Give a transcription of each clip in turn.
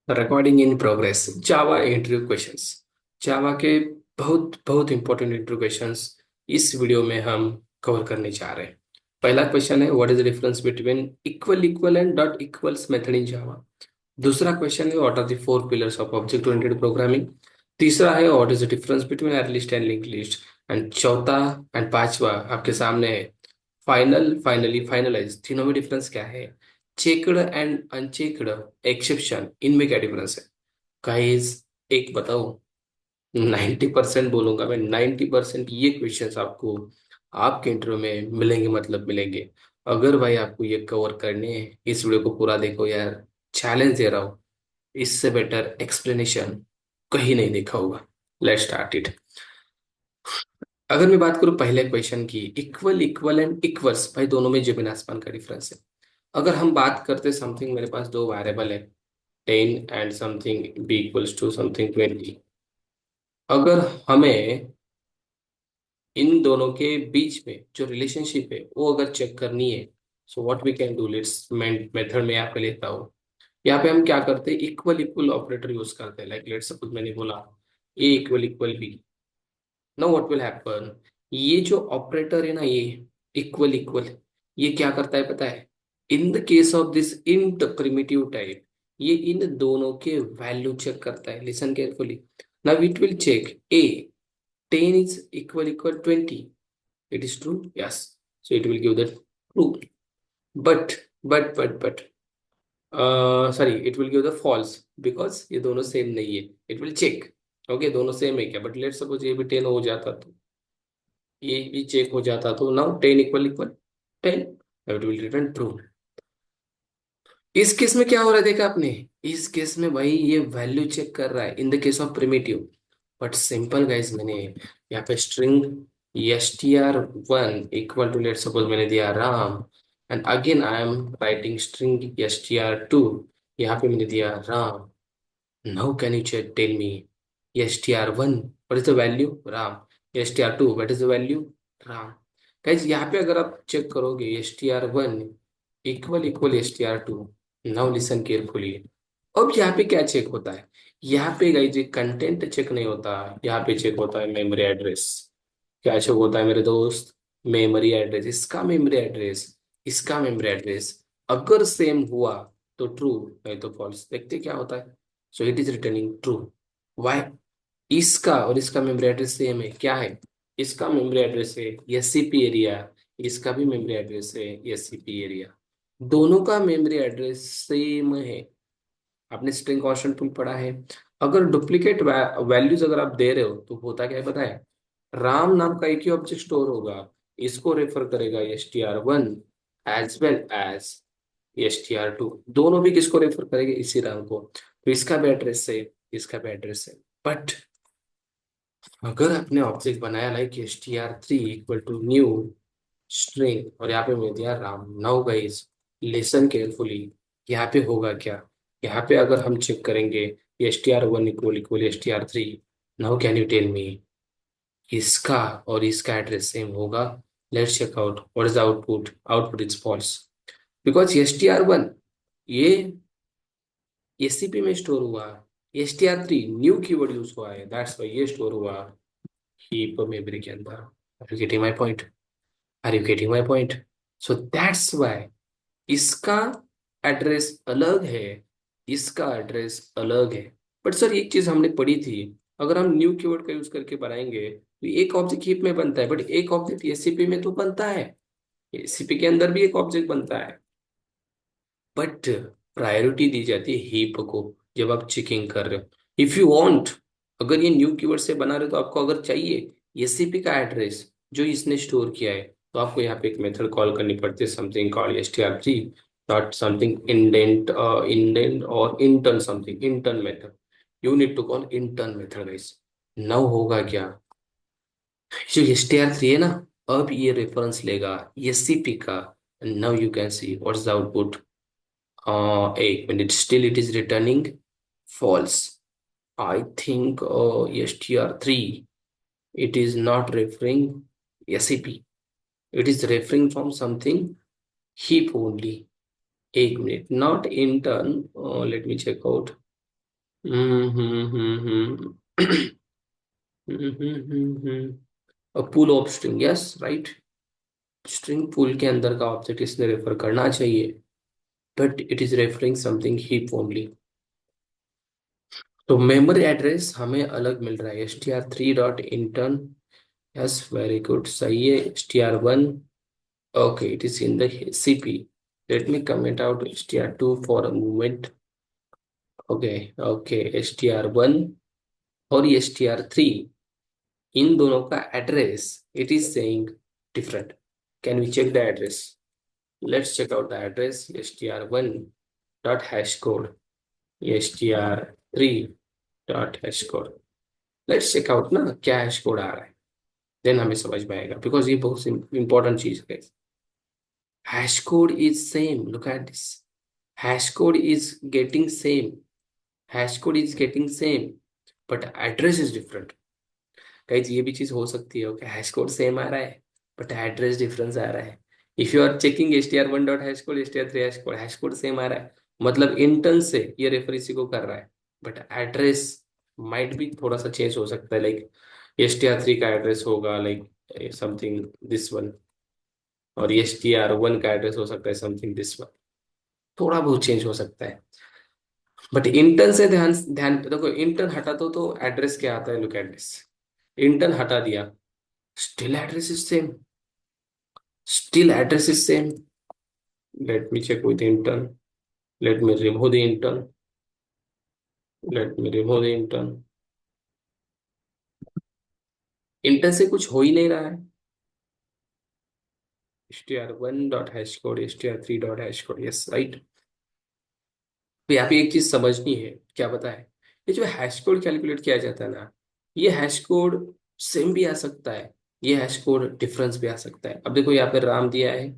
Recording in progress. Java interview questions. Java के बहुत बहुत इंपॉर्टेंट इंटरव्यू क्वेश्चंस इस वीडियो में हम कवर करने जा रहे हैं। पहला क्वेश्चन है, what is the difference between equal equal and dot equals method in Java. दूसरा क्वेश्चन है, what are the four pillars of object oriented programming. तीसरा है, what is the difference between array list and link list. And चौथा and पांचवा आपके सामने है, final finally finalise. तीनों में डिफरेंस क्या है, चेक्ड एंड अनचेक्ड एक्सेप्शन, इनमें क्या डिफरेंस है। गाइस एक बताओ, 90% बोलूंगा मैं, 90% ये क्वेश्चंस आपको आपके इंटरव्यू में मिलेंगे, मतलब मिलेंगे। अगर भाई आपको ये कवर करने हैं, इस वीडियो को पूरा देखो यार, चैलेंज दे रहा हूँ। इससे बेटर एक्सप्लेनेशन कहीं नहीं देखा होगा। Let's start it. अगर मैं बात करूं पहले क्वेश्चन की, इक्वल इक्वल एंड इक्वल्स, भाई दोनों में जमीन आसमान का डिफरेंस है। अगर हम बात करते समथिंग, मेरे पास दो वेरिएबल है, 10 and something B equals to something 20। अगर हमें इन दोनों के बीच में जो रिलेशनशिप है वो अगर चेक करनी है, so what we can do, let's method में यहाँ पे लेता हूँ। यहाँ पे हम क्या करते हैं, इक्वल इक्वल ऑपरेटर यूज करते हैं। लाइक लेट्स सपोज मैंने बोला A equal equal B. Now what will happen, ये जो ऑपरेटर है ना, ये इक्वल इक्वल, ये क्या करता है पता है, in the case of this int primitive type, ये इन दोनों के वैल्यू चेक करता है। Listen carefully. Now it will check a 10 is equal 20. It is true, yes, so it will give the true. But sorry, it will give the false, because ये दोनों same नहीं है। it will check, okay, दोनों same है क्या, but let suppose ये भी 10 हो जाता तो ये भी चेक हो जाता, तो now 10 equal equal 10, it will return true. इस केस में क्या हो रहा है देखा आपने, इस केस में भाई ये वैल्यू चेक कर रहा है in the case of primitive. But simple guys, मैंने यहाँ पे string str1 equal to, let suppose मैंने दिया Ram, and again I am writing string str2, यहाँ पे मैंने दिया Ram. Now can you check tell me, str1 what is the value Ram, str2 what is the value Ram. Guys यहाँ पे अगर आप चेक करोगे str1 equal equal str2, now listen carefully. अब यहाँ पे क्या चेक होता है, यहाँ पे गाइस ये कंटेंट चेक नहीं होता, यहाँ पे चेक होता है मेमोरी एड्रेस। क्या चेक होता है मेरे दोस्त, मेमोरी एड्रेस। इसका मेमोरी एड्रेस, इसका मेमोरी एड्रेस अगर सेम हुआ तो ट्रू, नहीं तो फॉल्स। देखते क्या होता है, so it is returning true. Why, इसका और इसका मेमोरी एड्रेस सेम है, क्या है, इसका मेमोरी एड्रेस है एससीपी एरिया, इसका भी मेमोरी एड्रेस है एससीपी एरिया, दोनों का मेमोरी एड्रेस सेम है। आपने स्ट्रिंग कांस्टेंट टूल पढ़ा है। अगर डुप्लीकेट वैल्यूज अगर आप दे रहे हो तो होता क्या है पता है, राम नाम का एक ही ऑब्जेक्ट स्टोर होगा, इसको रेफर करेगा str1 as well as str2, दोनों भी किसको रेफर करेंगे, इसी राम को। तो इसका भी एड्रेस है, इसका भी एड्रेस है। बट अगर आपने ऑब्जेक्ट बनाया like str3 equal to new string, और यहाँ पे मैं दिया Ram, now guys listen carefully, यहाँ पे होगा क्या, यहाँ पे अगर हम चेक करेंगे str1 equal equal str3, now can you tell me, इसका और इसका एड्रेस सेम होगा। Let's check out what is the output, output is false, because str1 ये एससीपी में स्टोर हुआ, str3 न्यू कीवर्ड यूज हुआ है, दैट्स व्हाई ये स्टोर हुआ हीप मेमोरी के अंदर। Are you getting my point, are you getting my point. So that's why इसका एड्रेस अलग है, इसका एड्रेस अलग है। बट सर एक चीज हमने पढ़ी थी, अगर हम न्यू कीवर्ड का यूज करके बनाएंगे तो एक ऑब्जेक्ट हीप में बनता है, बट एक ऑब्जेक्ट एससीपी में तो बनता है, एससीपी के अंदर भी एक ऑब्जेक्ट बनता है, बट प्रायोरिटी दी जाती है हीप को जब आप चेकिंग कर रहे हो। इफ यू वांट, अगर ये न्यू कीवर्ड से बना रहे हो तो आपको अगर चाहिए एससीपी का एड्रेस जो इसने स्टोर किया है, तो आपको यहाँ पे एक मेथड कॉल करनी पड़ती है, something called str3 dot something indent, indent और intern, something intern method, you need to call intern method guys. Now होगा क्या, जो str3 है ना, अब ये रेफरेंस लेगा एससीपी का, now you can see what's the output, एक minute, still it is returning false. I think str3, it is not referring SAP. It is referring from something heap only. एक मिनट, not intern. Let me check out. Hmm hmm hmm hmm pool of string, yes right. String pool के अंदर का object इसने refer करना चाहिए, but it is referring something heap only. तो memory address हमें अलग मिल रहा है, str3.intern। यस वेरी गुड, सही है। str1, okay it is in the cp। Let me comment out str2 for a moment. Okay okay, str1 और str3, इन दोनों का address it is saying different. Can we check the address? Let's check out the address. str1 dot hash code, str3 dot hash code. Let's check out ना क्या hash code आ रहा है, then हमें समझ में आएगा, बिकॉज ये बहुत इंपॉर्टेंट चीज है। Hash code is same, look at this. Hash code is getting same, hash code is getting same, but address is different. Guys ये भी चीज हो सकती है, ओके हैश कोड सेम आ रहा है बट एड्रेस डिफरेंस आ रहा है। If you are checking str1 dot hash code, str3 hash code same आ रहा है, मतलब इंटर्न से ये रेफर इसी को कर रहा है, बट एड्रेस माइट भी थोड़ा सा चेंज हो सकता है। लाइक str3 का एड्रेस होगा लाइक समथिंग दिस वन, और str1 का एड्रेस हो सकता है समथिंग दिस वन, थोड़ा बहुत चेंज हो सकता है। बट इंटर्न से ध्यान ध्यान देखो, इंटर्न हटा दो तो एड्रेस क्या आता है, लुक एट दिस। इंटर्न हटा दिया, still address is same, still address is same। Let me check with the intern, let me remove the intern, let me remove the intern। Intern से कुछ हो ही नहीं रहा है। str1 dot hash code, str3 dot hash code, yes right. तो यहाँ पे एक चीज समझनी है, क्या पता है, ये जो हैश कोड कैलकुलेट किया जाता है ना, ये हैश कोड सेम भी आ सकता है, ये हैश कोड डिफरेंस भी आ सकता है। अब देखो यहाँ पे राम दिया है,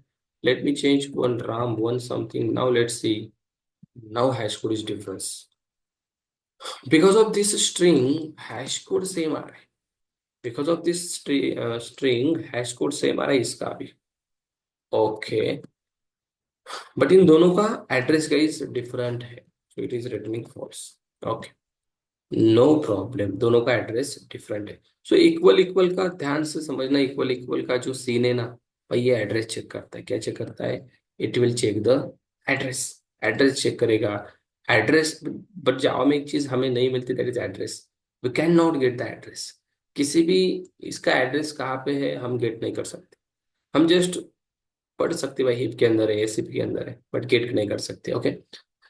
let me change one Ram one something, now let's see, now hash code is difference. Because of this string hash code same आ रहा है, because of this string hash code same आ रहा है इसका भी, ओके। बट इन दोनों का एड्रेस गाइस डिफरेंट है, so it is returning false. Okay, no problem, दोनों का एड्रेस डिफरेंट है। सो इक्वल इक्वल का ध्यान से समझना, इक्वल इक्वल का जो सीन है ना भाई, ये एड्रेस चेक करता है। क्या चेक करता है? It will check the address, address check करेगा। एड्रेस, बट जावा में एक चीज हमें नहीं मिलती, that is address. We can not get the address, किसी भी इसका एड्रेस कहाँ पे है हम गेट नहीं कर सकते। हम जस्ट पढ़ सकते भाई हिप के अंदर है, एसीपी के अंदर है, बट गेट नहीं कर सकते, ओके।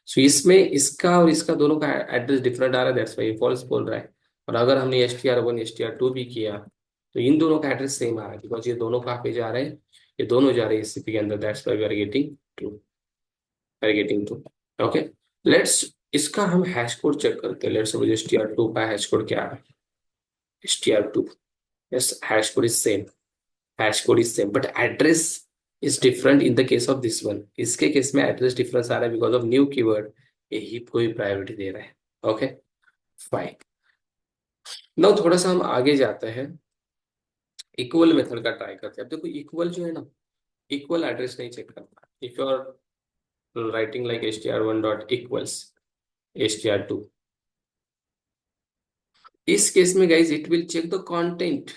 सो इसमें इसका और इसका दोनों का एड्रेस डिफरेंट आ रहा है, दैट्स वाई फॉल्स बोल रहा है। और अगर हमने str1 str2 भी किया तो इन दोनों का एड्रेस सेम आ रहा है, बिकॉज ये दोनों कहाँ पे जा रहे हैं, ये दोनों जा रहे हैं एसीपी के अंदर, that's why we are getting true, we are getting true. Okay, let's इसका हम हैश कोड चेक करते हैं। लेट्स सपोज str2 का हैश कोड क्या है, str2, yes hash code is same, hash code is same, but address is different in the case of this one. इसके case में address difference आ रहा है बिकॉज ऑफ न्यू कीवर्ड, ये heap को ही प्रायोरिटी दे रहा है, ओके फाइन। नाउ थोड़ा सा हम आगे जाते हैं, इक्वल मेथड का ट्राई करते हैं। अब देखो इक्वल जो है ना, इक्वल एड्रेस नहीं चेक करता। If you are writing like str1 dot equals str2, इस केस में guys it will check the content,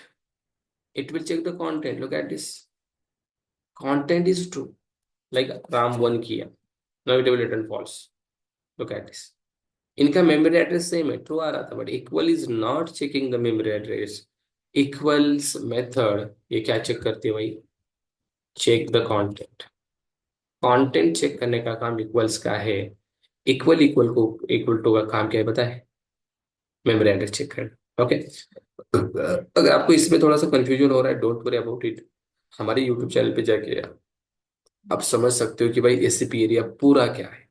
it will check the content, look at this, content is true, like Ram one किया, now it will return false, look at this. इनका memory address same है, true आ रहा था, but equal is not checking the memory address. Equals method ये क्या check करती है भाई, check the content. Content check करने का काम इक्वल्स का है। इक्वल इक्वल को इक्वल टू का काम क्या है पता है, मेमोरी एड्रेस चेक करना, ओके। अगर आपको इसमें थोड़ा सा कंफ्यूजन हो रहा है, डोंट वरी अबाउट इट, हमारे यूट्यूब चैनल पे जाके आप समझ सकते हो कि भाई एससीपी एरिया पूरा क्या है।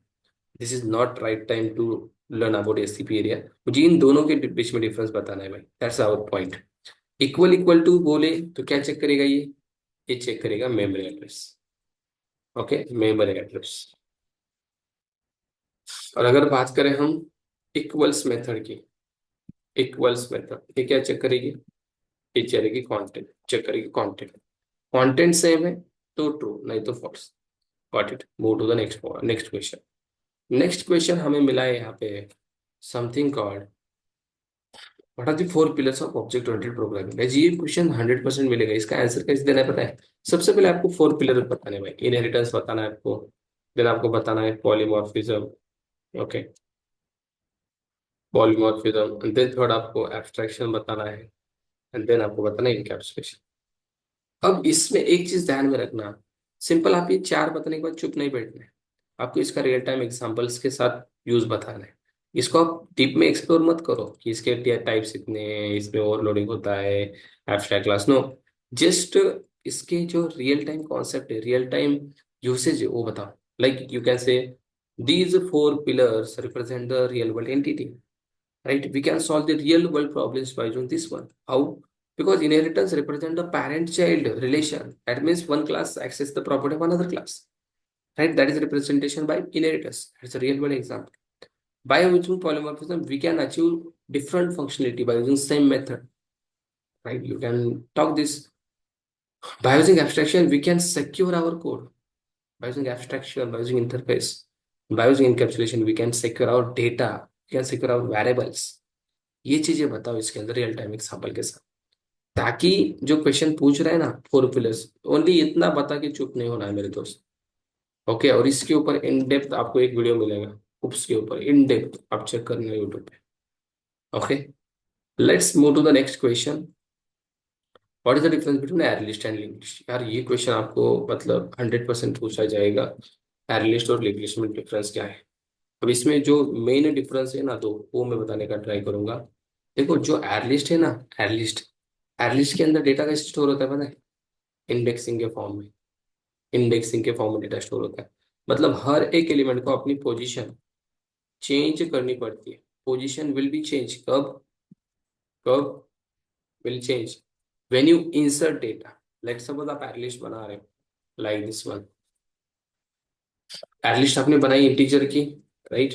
This is not right time to learn about SCP area, मुझे इन दोनों के बीच में डिफरेंस बताना है भाई, that's our point. Equal equal to बोले तो क्या चेक करेगा ये चेक करेगा memory address, okay memory address. और अगर बात करें हम इक्वल्स मेथड की, इक्वल्स मेथड ये क्या चेक करेगी, ये चलेगी कंटेंट, चेक करेगी कंटेंट। कंटेंट सेम है तो ट्रू, नहीं तो false. Got it, move to the next next question. Next question हमें मिला है यहाँ पे, something called what are the four pillars of object oriented programming। Guys ये क्वेश्चन 100% मिलेगा। इसका आंसर कैसे देना है पता है? सबसे पहले आपको फोर पिलर बताने हैं भाई। इनहेरिटेंस बताना है आपको, देन आपको बताना है polymorphism, okay, polymorphism, and then third आपको एब्स्ट्रैक्शन बताना है, एंड देन आपको बताना है इनकैप्सुलेशन। अब इसमें एक चीज ध्यान में रखना, सिंपल आप ये चार बताने के बाद चुप नहीं बैठना है, आपको इसका रियल टाइम एग्जांपल्स के साथ यूज बताना है। इसको आप डीप में एक्सप्लोर मत करो कि इसके टाइप्स इतने हैं, इसमें ओवरलोडिंग होता है, एब्स्ट्रैक्ट क्लास, नो। जस्ट इसके जो रियल टाइम कॉन्सेप्ट है, रियल टाइम यूसेज है, वो बताओ। Like you can say these four pillars represent the real world entity, right? We can solve the real world problems by using this one. How? Because inheritance represent the parent child relation, that means one class access the property of another class, right? That is representation by inheritance. It's a real world example. By using polymorphism we can achieve different functionality by using same method, right? You can talk this. By using abstraction we can secure our code. By using abstraction, by using interface, by using encapsulation we can secure our data, we can secure our variables। ये चीजें बताओ इसके अंदर real time example के साथ, ताकि जो question पूछ रहे हैं ना फोर पिलर्स, ओनली इतना बता के चुप नहीं होना है मेरे दोस्त। ओके, और इसके ऊपर इन डेप्थ आपको एक वीडियो मिलेगा, उसके ऊपर इन डेप्थ आप चेक करना यूट्यूब पे। Okay, let's move to the next question. What is the difference between array list and link list? यार ये क्वेश्चन आपको मतलब 100% पूछा जाएगा। एयरलिस्ट और लिंक्लिस्ट में डिफरेंस क्या है? अब इसमें जो मेन डिफरेंस है ना, तो वो मैं बताने का ट्राई करूंगा। देखो, जो एयरलिस्ट है ना, एयरलिस्ट, एयरलिस्ट के अंदर डेटा कैसे स्टोर होता है पता है? इंडेक्सिंग के फॉर्म में। इंडेक्सिंग के फॉर्म में डेटा स्टोर होता है, मतलब हर एक एलिमेंट को अपनी पोजीशन चेंज करनी पड़ती है। पोजीशन विल बी चेंज कब? कब will change? When you insert data. Let's suppose आप एयरलिस्ट बना रहे हो, लाइक दिस वन। एयरलिस्ट आपने बनाई इंटीजर की, राइट?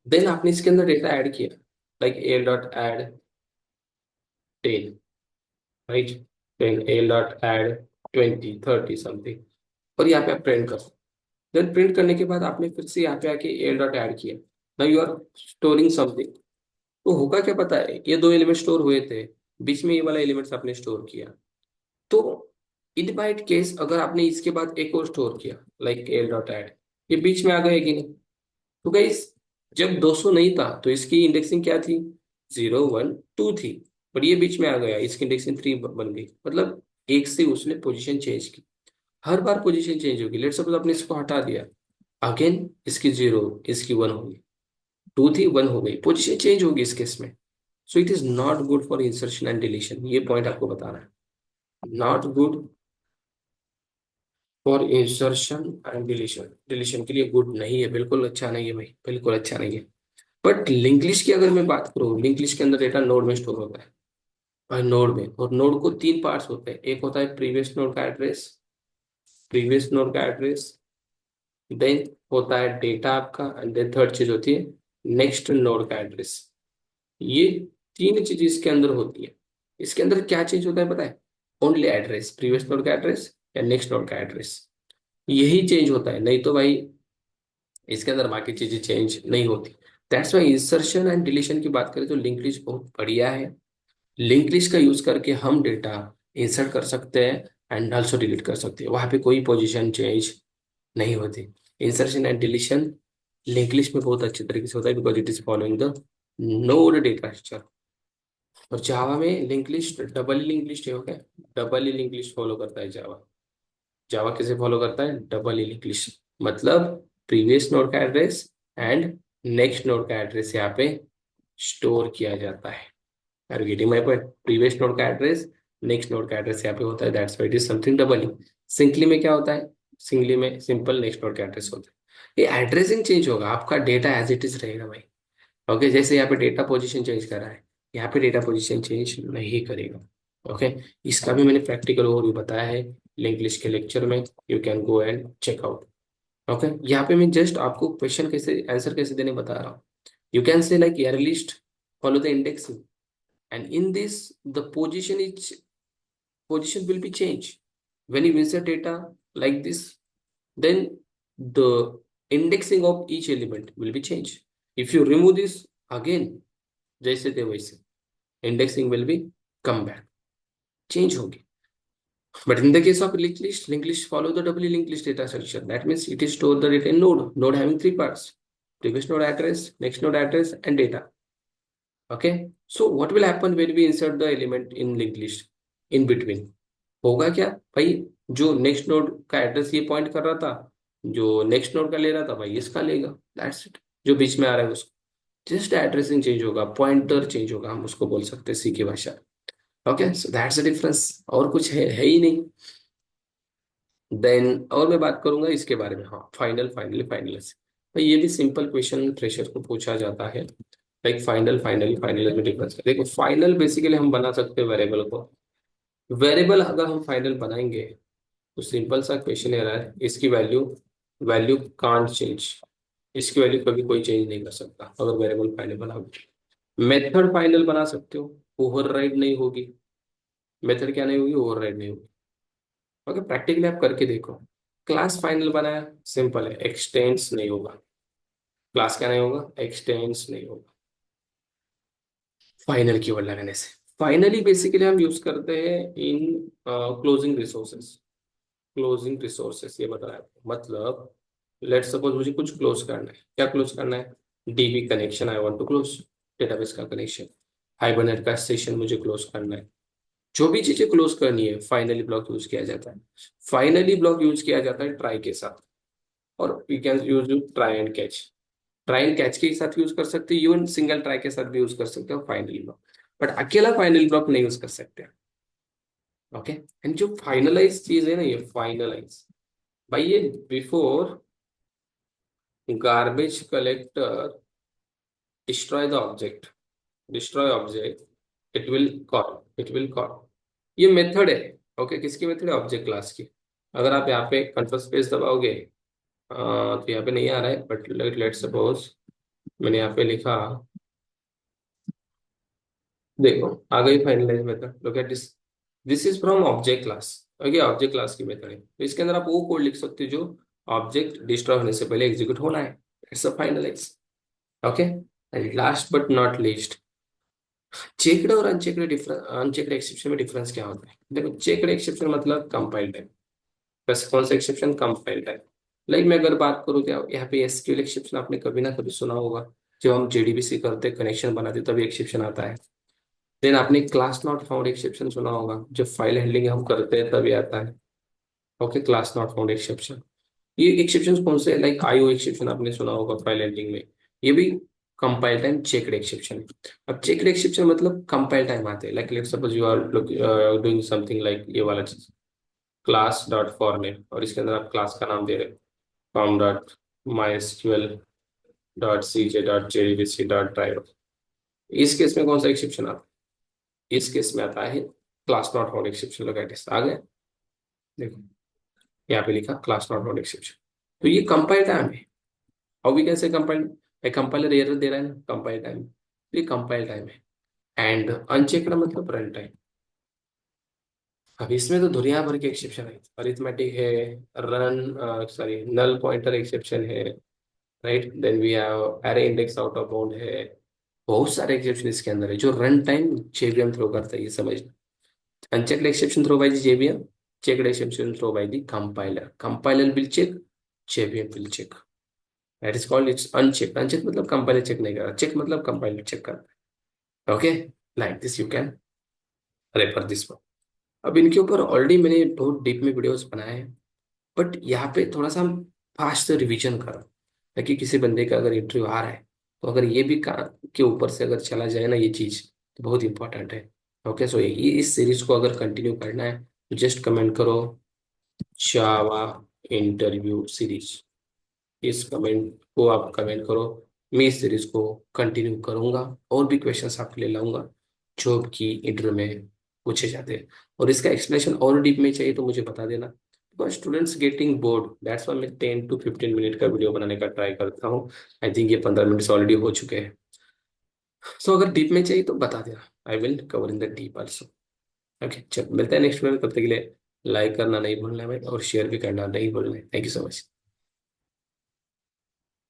देन आपने इसके अंदर डेटा ऐड किया, like L dot add 10, right? Then L dot add 20 30 something, और यहाँ पे आप प्रिंट करो। देन प्रिंट करने के बाद आपने फिर से यहाँ पे आके एल डॉट ऐड किया। Now you are storing something. तो होगा क्या पता है? ये दो एलिमेंट स्टोर हुए थे, बीच में ये वाला एलिमेंट्स आपने स्टोर किया। तो इन बाइट केस अगर आपने इसके बाद एक और स्टोर किया, लाइक एल डॉट ऐड, ये बीच में आ गया कि नहीं? तो गाइस, जब 200 नहीं था तो इसकी इंडेक्सिंग क्या थी? 0 1 2 थी। पर ये बीच में आ गया, इसकी इंडेक्सिंग 3 बन गई। मतलब एक से उसने पोजीशन चेंज की। हर बार पोजीशन चेंज होगी। लेट्स सपोज आपने इसको हटा दिया, अगेन इसकी 0, इसकी 1 होगी, 2 थी 1 हो गई, पोजीशन चेंज होगी इस केस में। सो it is not good for insertion and deletion. ये पॉइंट आपको बताना है, not good for insertion and deletion. Deletion के लिए गुड नहीं है, बिल्कुल अच्छा नहीं है भाई, बिल्कुल अच्छा नहीं है। बट लिंक लिस्ट की अगर मैं बात करूँ, लिंक लिस्ट के अंदर डेटा नोड में स्टोर होता है, और नोड में, और नोड को तीन पार्ट्स होते हैं। एक होता है प्रीवियस नोड का एड्रेस, प्रीवियस नोड का एड्रेस, देन होता है डेटा आपका, एंड देन थर्ड चीज होती है नेक्स्ट नोड का एड्रेस। ये तीन चीज इसके अंदर होती है। इसके अंदर क्या चेंज होता है पता है? ओनली एड्रेस, प्रीवियस नोड का एड्रेस या नेक्स्ट नोड का एड्रेस, यही चेंज होता है। नहीं तो भाई इसके अंदर बाकी चीजें चेंज नहीं होती। That's why insertion and deletion की बात करें तो लिंक लिस्ट बहुत बढ़िया है। लिंक लिस्ट का यूज करके हम डेटा इंसर्ट कर सकते हैं एंड ऑल्सो डिलीट कर सकते हैं, वहां पे कोई पोजीशन चेंज नहीं होती। Insertion and deletion link list में बहुत अच्छे तरीके से होता है, because it is following the node data structure. और जावा में link list double link list है, okay, double link list follow करता है जावा। जावा कैसे फॉलो करता है? डबल लिंक लिस्ट, मतलब प्रीवियस नोड का एड्रेस एंड नेक्स्ट नोड का एड्रेस यहाँ पे स्टोर किया जाता है। Are you getting my point? Previous node का एड्रेस, नेक्स्ट नोड का एड्रेस यहाँ पे होता है, that's why it is something doubling. Singly में क्या होता है? सिंगली में सिंपल नेक्स्ट नोड का एड्रेस होता है। ये एड्रेसिंग चेंज होगा, आपका डेटा एज इट इज रहेगा भाई। ओके, जैसे यहाँ पे डेटा पोजीशन चेंज कर रहा है, यहाँ पे डेटा पोजीशन चेंज नहीं करेगा। ओके, इसका भी मैंने प्रैक्टिकल ओवरव्यू बताया है लिंक लिस्ट के लेक्चर में, you can go and check out. Okay, यहाँ पे मैं जस्ट आपको क्वेश्चन कैसे आंसर कैसे देने बता रहा हूँ। You can say like air list follow the indexing, and in this the position will be changed when you insert data like this, then the indexing of each element will be changed, if you remove this again, जैसे थे वैसे, indexing will be come back, change होगी. But in the case of linked list follow the doubly linked list data structure. That means it is stored the data in node having three parts: previous node address, next node address, and data. Okay. So what will happen when we insert the element in linked list in between? होगा क्या भाई, जो next node का address ये point कर रहा था, जो नेक्स्ट नोड का ले रहा था भाई इसका लेगा. That's it. जो बीच में आ रहा है उसको जस्ट एड्रेसिंग चेंज होगा, पॉइंटर चेंज होगा, हम उसको बोल सकते हैं सी की भाषा. Okay, so that's the difference, और कुछ है ही नहीं. देन और मैं बात करूंगा इसके बारे में, हाँ, फाइनल फाइनली फाइनल्स. तो ये भी सिंपल क्वेश्चन फ्रेशर को पूछा जाता है. लाइक फाइनल फाइनली फाइनल में डिफरेंस है. देखो फाइनल बेसिकली हम बना सकते हैं वेरिएबल को. वेरिएबल अगर हम फाइनल बनाएंगे तो सिंपल सा क्वेश्चन है, इसकी वैल्यू वैल्यू कांट चेंज. इसकी वैल्यू कभी कोई चेंज नहीं कर सकता अगर वेरिएबल फाइनल बनाओगे. मेथड फाइनल बना सकते हो, ओवरराइड नहीं होगी. मेथड क्या नहीं होगी, ओवरराइड नहीं होगी. ओके, प्रैक्टिकली आप करके देखो. क्लास फाइनल बनाया, सिंपल है, एक्सटेंड्स नहीं होगा. क्लास क्या नहीं होगा, एक्सटेंड्स नहीं होगा फाइनल कीवर्ड लगाने से. फाइनली बेसिकली हम यूज करते हैं इन क्लोजिंग रिसोर्सेस. क्लोजिंग रिसोर्सेस ये बता रहा है आपको. मतलब लेट्स सपोज मुझे कुछ क्लोज करना है. क्या क्लोज करना है, DB connection I want to close, database का कनेक्शन, हाइबरनेट का सेशन मुझे क्लोज करना है. जो भी चीजें क्लोज करनी है फाइनली ब्लॉक यूज किया जाता है. फाइनली ब्लॉक यूज किया जाता है ट्राई के साथ, और you can use try and catch. Try and catch के साथ यूज कर सकते हो, इवन सिंगल ट्राई के साथ भी यूज कर सकते हो फाइनली ब्लॉक. बट अकेला फाइनली ब्लॉक नहीं यूज कर सकते. ओके. एंड जो फाइनलाइज चीज है ना, ये फाइनलाइज भाई, ये before garbage collector destroy the object, destroy object, it will call. ये मेथड है. ओके, किसकी मेथड है, ऑब्जेक्ट क्लास की. अगर आप यहाँ पे कंट्रोल स्पेस दबाओगे तो यहाँ पे नहीं आ रहा है, बट लेट सपोज मैंने यहाँ पे लिखा, देखो आ गई finalize method. Look at this, this is from object class. Okay, object class की मेथड है, तो इसके अंदर आप वो कोड लिख सकते हो जो ऑब्जेक्ट डिस्ट्रॉय होने से पहले एग्जीक्यूट होना है. It's a finalize. Okay. And last but not least, checked और अनचेक्ड डिफरेंस, अनचेक्ड एक्सेप्शन में डिफरेंस क्या होता है. देखो चेक्ड एक्सेप्शन मतलब कंपाइल टाइम. बस कौन सा एक्सेप्शन, कंपाइल टाइम. लाइक मैं अगर बात करूँ क्या, यहाँ पे एसक्यूएल एक्सेप्शन आपने कभी ना कभी सुना होगा. जब हम जेडीबीसी करते, कनेक्शन बनाते, तभी एक्सेप्शन आता है. देन आपने क्लास नॉट फाउंड एक्सेप्शन सुना होगा, जब फाइल हैंडलिंग हम करते हैं तभी आता है. Okay, class not found exception. ये एक्सेप्शन कौन से, लाइक आईओ एक्सेप्शन आपने सुना होगा फाइल हैंडलिंग में. ये भी कंपाइल टाइम चेक्ड एक्सेप्शन है. अब चेक्ड एक्सेप्शन मतलब कंपाइल टाइम आते हैं. Like let's suppose you are doing something like ये वाला चीज, क्लास डॉट फॉर नेम, और इसके अंदर आप क्लास का नाम दे रहे हैं form dot my SQL dot C J dot JDBC dot driver. इस केस में कौन सा एक्सेप्शन आता है, इस केस में आता है क्लास नॉट फाउंड एक्सेप्शन. लगा आ गया, देखो यहाँ पे लिखा क्लास नॉट फाउंड एक्सेप्शन. तो ये कंपाइल टाइम है. How we can say compile, compiler error दे रहा है ना कंपाइल टाइम, तो ये कंपाइल टाइम है. एंड अनचेक्ड मतलब रन टाइम. अब इसमें तो दुनिया भर के एक्सेप्शन है. अरिथमेटिक है, run sorry null pointer exception है, right. Then we have array index out of bound है. बहुत सारे एक्सेप्शन इसके अंदर है जो रन टाइम जेवीएम थ्रो करता है, ये समझना. Unchecked exception throw by the JVM, checked exception throw by the compiler. Compiler will check, JVM will check. That is called it's unchecked. Unchecked मतलब compiler check नहीं कर रहा, check मतलब compiler check कर रहा है. Okay, like this you can refer this one. अब इनके ऊपर ऑलरेडी मैंने बहुत डीप में वीडियोस बनाए हैं, बट यहाँ पे थोड़ा सा हम फास्ट रिवीजन करो, ताकि किसी बंदे का अगर इंटरव्यू आ रहा है तो अगर ये भी के ऊपर से अगर चला जाए ना ये चीज, तो बहुत इंपॉर्टेंट है. ओके, सो ये इस सीरीज को अगर कंटिन्यू करना है तो जस्ट कमेंट करो जावा इंटरव्यू सीरीज. इस कमेंट को आप कमेंट करो, मैं इस सीरीज को कंटिन्यू करूंगा, और भी क्वेश्चंस आपके लिए लाऊंगा जो कि इंटरव्यू में पूछे जाते हैं. और इसका एक्सप्लेनेशन और डीप में चाहिए तो मुझे बता देना, because students getting bored, that's why मैं 10 to 15 मिनट का वीडियो बनाने का ट्राई करता हूँ. आई थिंक ये 15 मिनट्स ऑलरेडी हो चुके हैं. सो अगर डीप में चाहिए तो बता देना, I will cover in the deep also. Okay, चल मिलते हैं नेक्स्ट वीडियो में. तब तक के लिए लाइक करना नहीं भूलना है भाई, और शेयर भी करना नहीं भूलना है. Thank you so much.